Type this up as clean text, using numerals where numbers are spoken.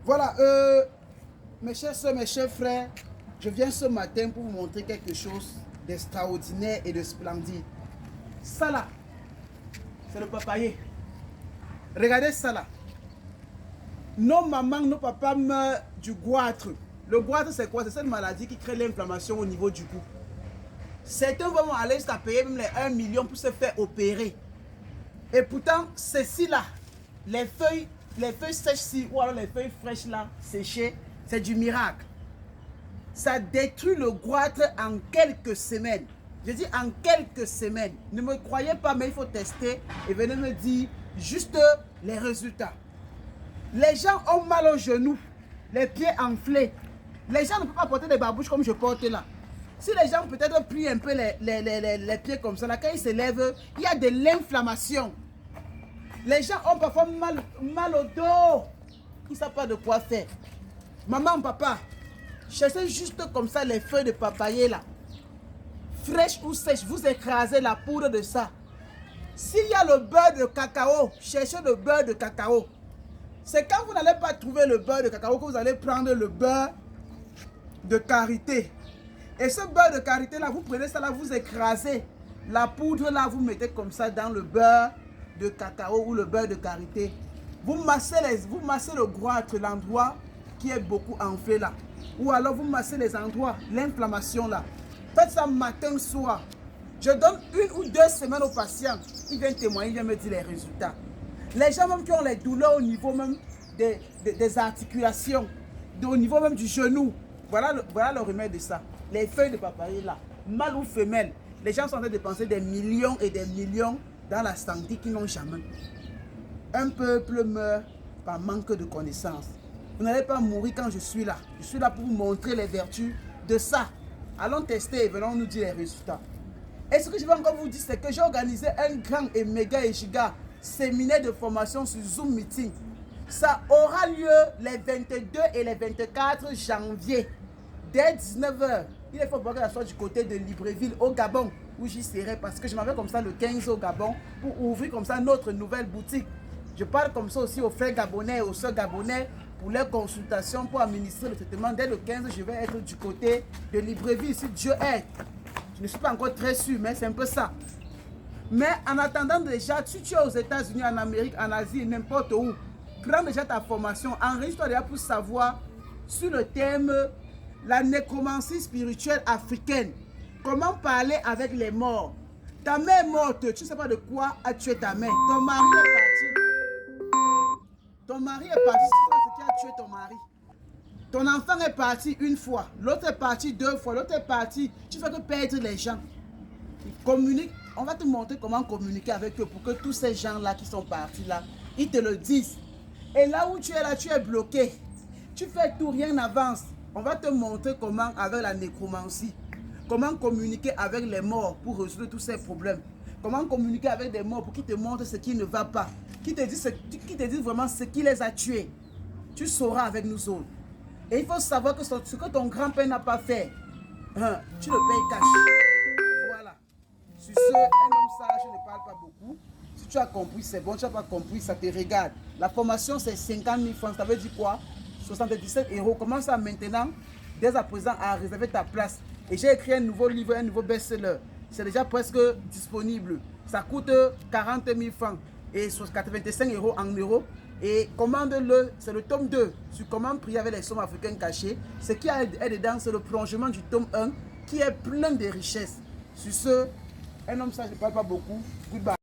Voilà, mes chers soeurs, mes chers frères, je viens ce matin pour vous montrer quelque chose d'extraordinaire et de splendide. Ça là, c'est le papayer. Regardez ça là. Nos mamans, nos papas meurent du goitre. Le goitre, c'est quoi? C'est cette maladie qui crée l'inflammation au niveau du cou. Certains vont aller jusqu'à payer même les 1 million pour se faire opérer. Et pourtant, ceci là, les feuilles sèches ou alors les feuilles fraîches là, séchées, c'est du miracle. Ça détruit le goitre en quelques semaines. Je dis en quelques semaines. Ne me croyez pas, mais il faut tester et venez me dire juste les résultats. Les gens ont mal aux genoux, les pieds enflés. Les gens ne peuvent pas porter des babouches comme je porte là. Si les gens peut-être plient un peu les pieds comme ça, là, quand ils se lèvent, il y a de l'inflammation. Les gens ont parfois mal au dos. Ils ne savent pas de quoi faire. Maman, papa, cherchez juste comme ça les feuilles de papayer là. Fraîches ou sèches, vous écrasez la poudre de ça. S'il y a le beurre de cacao, cherchez le beurre de cacao. C'est quand vous n'allez pas trouver le beurre de cacao que vous allez prendre le beurre de karité. Et ce beurre de karité là, vous prenez ça là, vous écrasez la poudre là, vous mettez comme ça dans le beurre de cacao ou le beurre de karité. Vous massez le goitre, l'endroit qui est beaucoup enflé là. Ou alors vous massez les endroits, l'inflammation là. Faites ça matin, soir. Je donne 1 ou 2 semaines aux patients. Ils viennent témoigner, ils viennent me dire les résultats. Les gens même qui ont les douleurs au niveau même des articulations, au niveau même du genou. Voilà le remède de ça. Les feuilles de papayer là, mâle ou femelle. Les gens sont en train de dépenser des millions et des millions dans la santé qu'ils n'ont jamais. Un peuple meurt par manque de connaissances. Vous n'allez pas mourir quand je suis là. Je suis là pour vous montrer les vertus de ça. Allons tester et venons nous dire les résultats. Et ce que je vais encore vous dire, c'est que j'ai organisé un grand et méga et giga séminaire de formation sur Zoom Meeting. Ça aura lieu les 22 et les 24 janvier, dès 19 h. Il faut voir que ça soit du côté de Libreville, au Gabon, où j'y serai, parce que je m'en vais comme ça le 15 au Gabon, pour ouvrir comme ça notre nouvelle boutique. Je parle comme ça aussi aux frères gabonais et aux soeurs gabonais pour les consultations, pour administrer le traitement. Dès le 15, je vais être du côté de Libreville, si Dieu aide. Je ne suis pas encore très sûr, mais c'est un peu ça. Mais en attendant déjà, si tu es aux États-Unis, en Amérique, en Asie, n'importe où, prends déjà ta formation, enregistre-toi déjà pour savoir sur le thème la nécromancie spirituelle africaine. Comment parler avec les morts. Ta mère est morte, tu ne sais pas de quoi a tué ta mère. Ton mari est parti. Ton mari est parti, c'est ce qui a tué ton mari. Ton enfant est parti 1 fois, l'autre est parti 2 fois, l'autre est parti. Tu fais que perdre les gens. Communique. On va te montrer comment communiquer avec eux pour que tous ces gens-là qui sont partis là, ils te le disent. Et là où tu es là, tu es bloqué. Tu fais tout, rien n'avance. On va te montrer comment, avec la nécromancie, comment communiquer avec les morts pour résoudre tous ces problèmes. Comment communiquer avec des morts pour qu'ils te montrent ce qui ne va pas. Qui te disent vraiment ce qui les a tués. Tu sauras avec nous autres. Et il faut savoir que ce que ton grand-père n'a pas fait, tu le payes cash. Voilà. Sur ce, un homme sage ne parle pas beaucoup. Si tu as compris, c'est bon. Tu n'as pas compris, ça te regarde. La formation, c'est 50 000 francs. Ça veut dire quoi? 77 €. Commence à maintenant, dès à présent, à réserver ta place. Et j'ai écrit un nouveau livre, un nouveau best-seller. C'est déjà presque disponible. Ça coûte 40 000 francs et 85 € en euros. Et commande-le, c'est le tome 2 sur comment prier avec les sommes africaines cachées. Ce qui est dedans, c'est le prolongement du tome 1 qui est plein de richesses. Sur ce, un homme sage ne parle pas beaucoup. Goodbye.